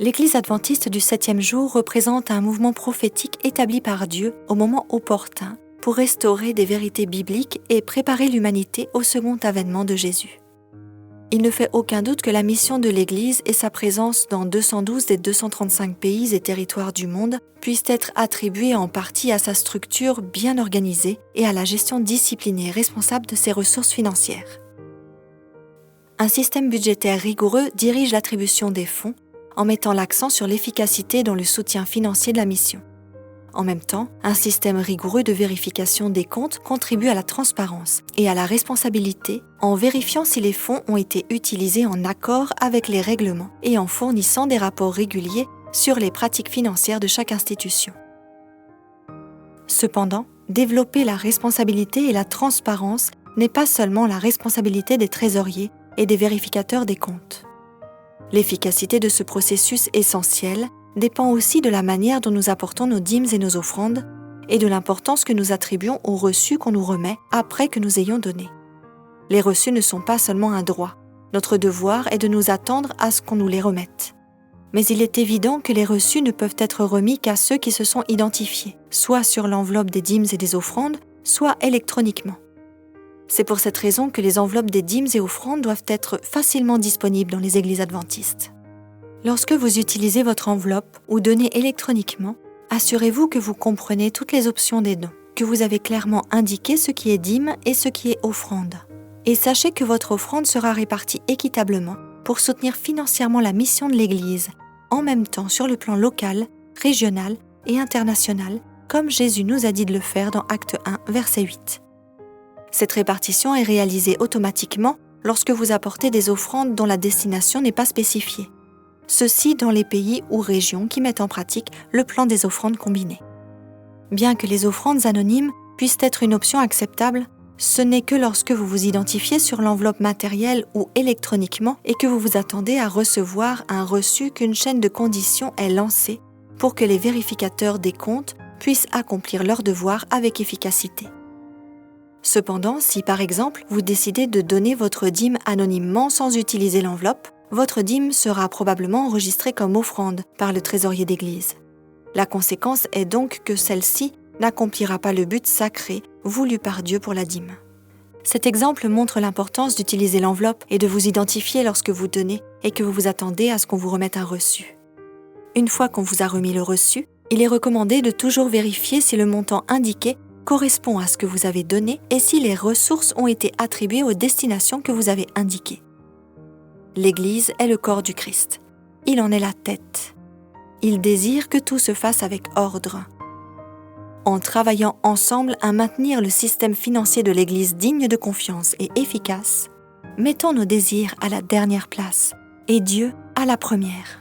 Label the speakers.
Speaker 1: L'Église adventiste du 7e jour représente un mouvement prophétique établi par Dieu au moment opportun pour restaurer des vérités bibliques et préparer l'humanité au second avènement de Jésus. Il ne fait aucun doute que la mission de l'Église et sa présence dans 212 des 235 pays et territoires du monde puissent être attribuées en partie à sa structure bien organisée et à la gestion disciplinée et responsable de ses ressources financières. Un système budgétaire rigoureux dirige l'attribution des fonds en mettant l'accent sur l'efficacité dans le soutien financier de la mission. En même temps, un système rigoureux de vérification des comptes contribue à la transparence et à la responsabilité en vérifiant si les fonds ont été utilisés en accord avec les règlements et en fournissant des rapports réguliers sur les pratiques financières de chaque institution. Cependant, développer la responsabilité et la transparence n'est pas seulement la responsabilité des trésoriers et des vérificateurs des comptes. L'efficacité de ce processus essentiel dépend aussi de la manière dont nous apportons nos dîmes et nos offrandes et de l'importance que nous attribuons aux reçus qu'on nous remet après que nous ayons donné. Les reçus ne sont pas seulement un droit. Notre devoir est de nous attendre à ce qu'on nous les remette. Mais il est évident que les reçus ne peuvent être remis qu'à ceux qui se sont identifiés, soit sur l'enveloppe des dîmes et des offrandes, soit électroniquement. C'est pour cette raison que les enveloppes des dîmes et offrandes doivent être facilement disponibles dans les églises adventistes. Lorsque vous utilisez votre enveloppe ou donnez électroniquement, assurez-vous que vous comprenez toutes les options des dons, que vous avez clairement indiqué ce qui est dîme et ce qui est offrande. Et sachez que votre offrande sera répartie équitablement pour soutenir financièrement la mission de l'Église, en même temps sur le plan local, régional et international, comme Jésus nous a dit de le faire dans Acte 1, verset 8. Cette répartition est réalisée automatiquement lorsque vous apportez des offrandes dont la destination n'est pas spécifiée. Ceci dans les pays ou régions qui mettent en pratique le plan des offrandes combinées. Bien que les offrandes anonymes puissent être une option acceptable, ce n'est que lorsque vous vous identifiez sur l'enveloppe matérielle ou électroniquement et que vous vous attendez à recevoir un reçu qu'une chaîne de conditions est lancée pour que les vérificateurs des comptes puissent accomplir leur devoir avec efficacité. Cependant, si par exemple vous décidez de donner votre dîme anonymement sans utiliser l'enveloppe, votre dîme sera probablement enregistrée comme offrande par le trésorier d'église. La conséquence est donc que celle-ci n'accomplira pas le but sacré voulu par Dieu pour la dîme. Cet exemple montre l'importance d'utiliser l'enveloppe et de vous identifier lorsque vous donnez et que vous vous attendez à ce qu'on vous remette un reçu. Une fois qu'on vous a remis le reçu, il est recommandé de toujours vérifier si le montant indiqué correspond à ce que vous avez donné et si les ressources ont été attribuées aux destinations que vous avez indiquées. L'Église est le corps du Christ. Il en est la tête. Il désire que tout se fasse avec ordre. En travaillant ensemble à maintenir le système financier de l'Église digne de confiance et efficace, mettons nos désirs à la dernière place et Dieu à la première.